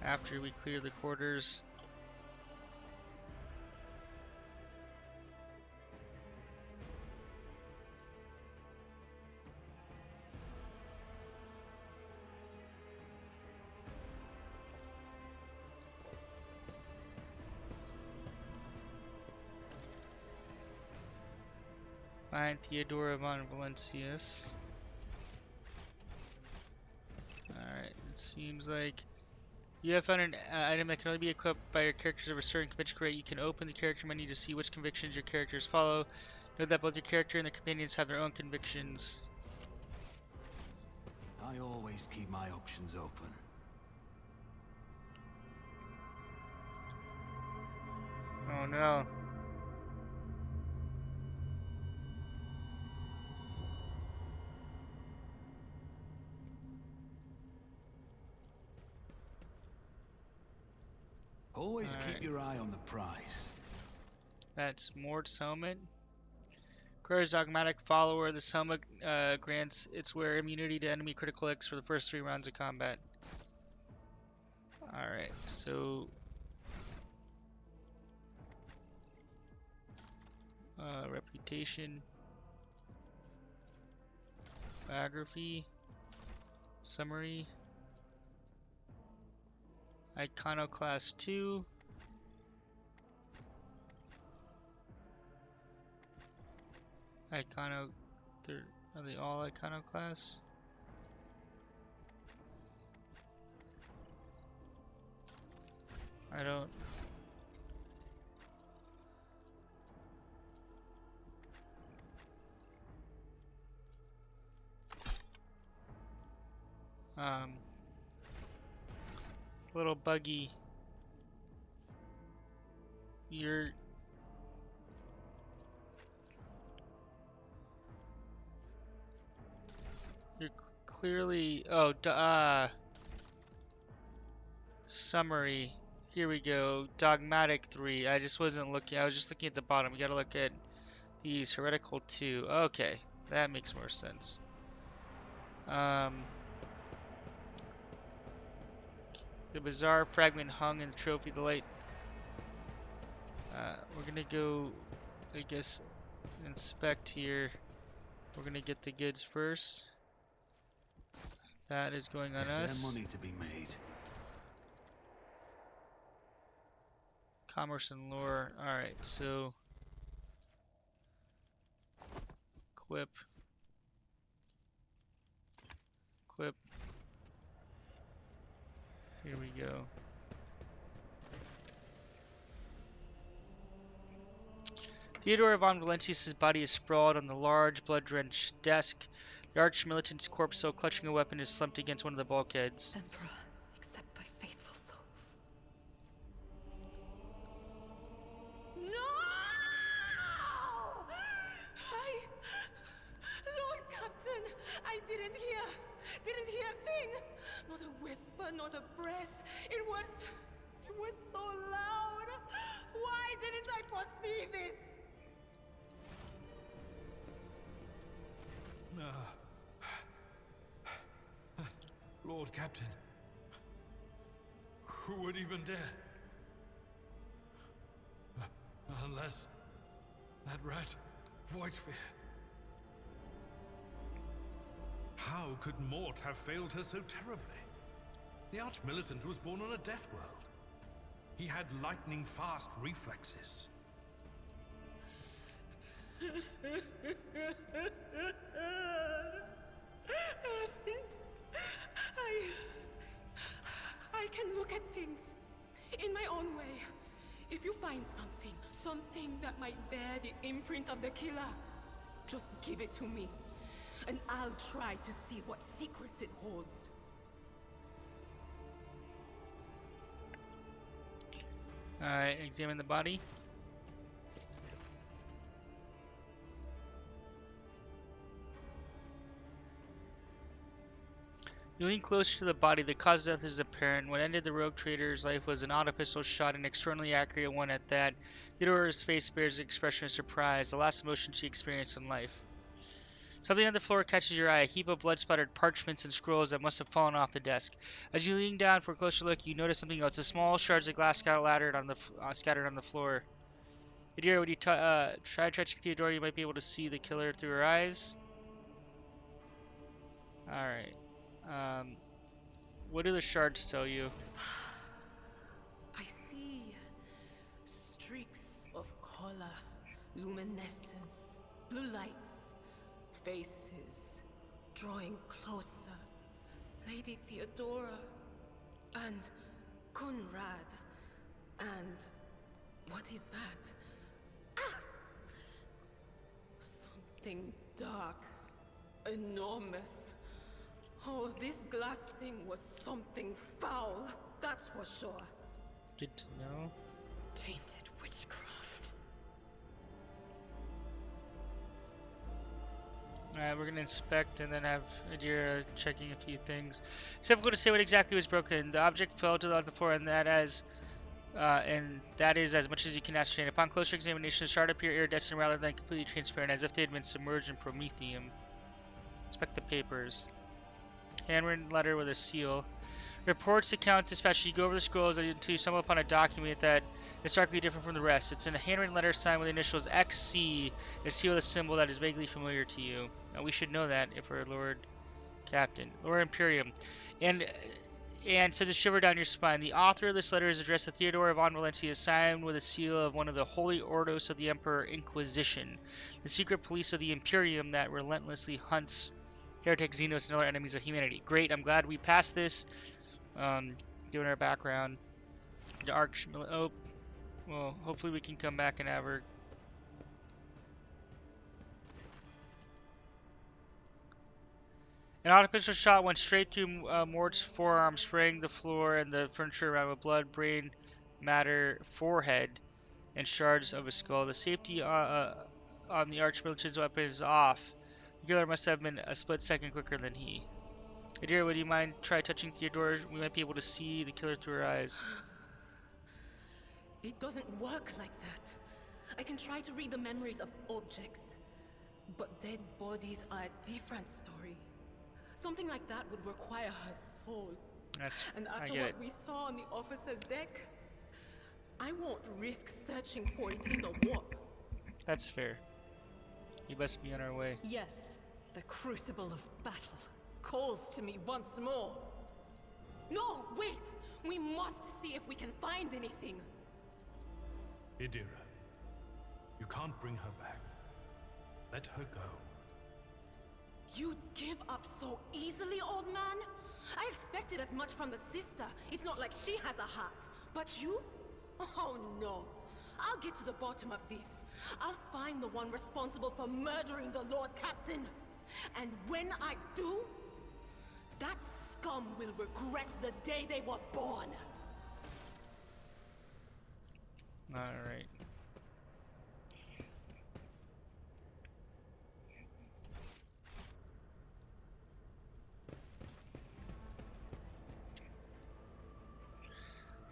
Speaker 1: after we clear the quarters. Find Theodora von Valencius. Alright, it seems like you have found an item that can only be equipped by your characters of a certain conviction rate. You can open the character menu to see which convictions your characters follow. Note that both your character and their companions have their own convictions.
Speaker 3: I always keep my options open.
Speaker 1: Oh no.
Speaker 3: Always
Speaker 1: Alright.
Speaker 3: keep your eye on the prize.
Speaker 1: That's Mort's helmet. Requires Dogmatic Follower. This helmet grants its wearer immunity to enemy critical hits for the first 3 rounds of combat. Alright, so... reputation. Biography. Summary. Iconoclast 2. Are they all iconoclasts? I don't. Little buggy. You're clearly. Oh, summary. Here we go. Dogmatic 3. I just wasn't looking. I was just looking at the bottom. We gotta look at these. Heretical 2. Okay, that makes more sense. The bizarre fragment hung in the trophy. The light. We're gonna go, I guess, inspect here. We're gonna get the goods first. That is going on us.
Speaker 3: Is there money to be made?
Speaker 1: Commerce and lore. Alright, so equip. Here we go. Theodore von Valentius' body is sprawled on the large, blood-drenched desk. The arch-militant's corpse, so clutching a weapon, is slumped against one of the bulkheads.
Speaker 5: Emperor, accept thy faithful souls.
Speaker 4: No! Lord Captain, I didn't hear a thing. Not a whisper, not a breath. It was so loud. Why didn't I foresee this?
Speaker 2: Lord Captain, who would even dare? Unless that rat, Voidsphere. How could Mort have failed her so terribly? The Arch-Militant was born on a death world. He had lightning-fast reflexes.
Speaker 4: I can look at things in my own way. If you find something that might bear the imprint of the killer, just give it to me, and I'll try to see what secrets it holds.
Speaker 1: Alright, examine the body. You lean closer to the body. The cause of death is apparent. What ended the rogue trader's life was an auto pistol shot, an extraordinarily accurate one at that. Theodora's face bears an expression of surprise, the last emotion she experienced in life. Something on the floor catches your eye, a heap of blood-splattered parchments and scrolls that must have fallen off the desk. As you lean down for a closer look, you notice something else. The small shards of glass scattered on the floor. Theodora, when you try touching Theodora, you might be able to see the killer through her eyes. Alright. What do the shards tell you?
Speaker 4: I see streaks of color, luminescence, blue lights, faces drawing closer. Lady Theodora and Conrad and what is that? Ah! Something dark, enormous. Oh, this glass thing was something foul, that's for sure.
Speaker 1: Good to know.
Speaker 5: Tainted witchcraft.
Speaker 1: Alright, we're gonna inspect and then have Adira checking a few things. It's difficult to say what exactly was broken. The object fell to the floor and that as and that is as much as you can ascertain. Upon closer examination, the shard appear iridescent rather than completely transparent, as if they had been submerged in promethium. Inspect the papers. Handwritten letter with a seal. Reports, account, dispatch. You go over the scrolls until you stumble upon a document that is starkly different from the rest. It's in a handwritten letter signed with the initials XC, a seal with a symbol that is vaguely familiar to you. Now, we should know that if we're Lord Captain. Lord Imperium. And sends a shiver down your spine. The author of this letter is addressed to Theodore von Valencia, signed with a seal of one of the Holy Ordos of the Emperor Inquisition, the secret police of the Imperium that relentlessly hunts heretics, Xenos, and other enemies of humanity. Great, I'm glad we passed this. Given our background. The oh, well, hopefully we can come back and have her. An artificial shot went straight through Mort's forearm, spraying the floor and the furniture around with blood, brain matter, forehead, and shards of his skull. The safety on the Archmilitian's weapon is off. The killer must have been a split second quicker than he. Adira, would you mind try touching Theodore? We might be able to see the killer through her eyes.
Speaker 4: It doesn't work like that. I can try to read the memories of objects, but dead bodies are a different story. Something like that would require her soul. And after what we saw on the officer's deck, I won't risk searching for it in the warp.
Speaker 1: That's fair. We must be on our way.
Speaker 4: Yes, the crucible of battle calls to me once more. No, wait! We must see if we can find anything.
Speaker 2: Idira, you can't bring her back. Let her go.
Speaker 4: You'd give up so easily, old man? I expected as much from the sister. It's not like she has a heart. But you? Oh no. I'll get to the bottom of this. I'll find the one responsible for murdering the Lord Captain. And when I do, that scum will regret the day they were born.
Speaker 1: Alright.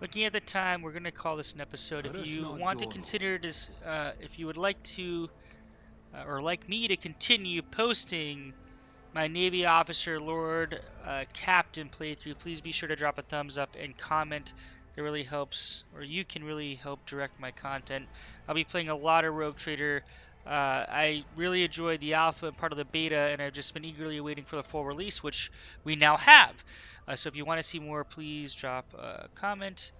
Speaker 1: Looking at the time, we're going to call this an episode. If you want to consider this, if you would like to, or like me to continue posting my Navy Officer Lord Captain playthrough, please be sure to drop a thumbs up and comment. That really helps, or you can really help direct my content. I'll be playing a lot of Rogue Trader. I really enjoyed the alpha and part of the beta, and I've just been eagerly waiting for the full release, which we now have. So if you want to see more, please drop a comment,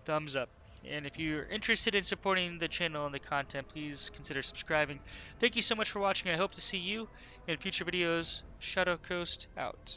Speaker 1: thumbs up. And if you're interested in supporting the channel and the content, please consider subscribing. Thank you so much for watching. I hope to see you in future videos. Shadow Coast out.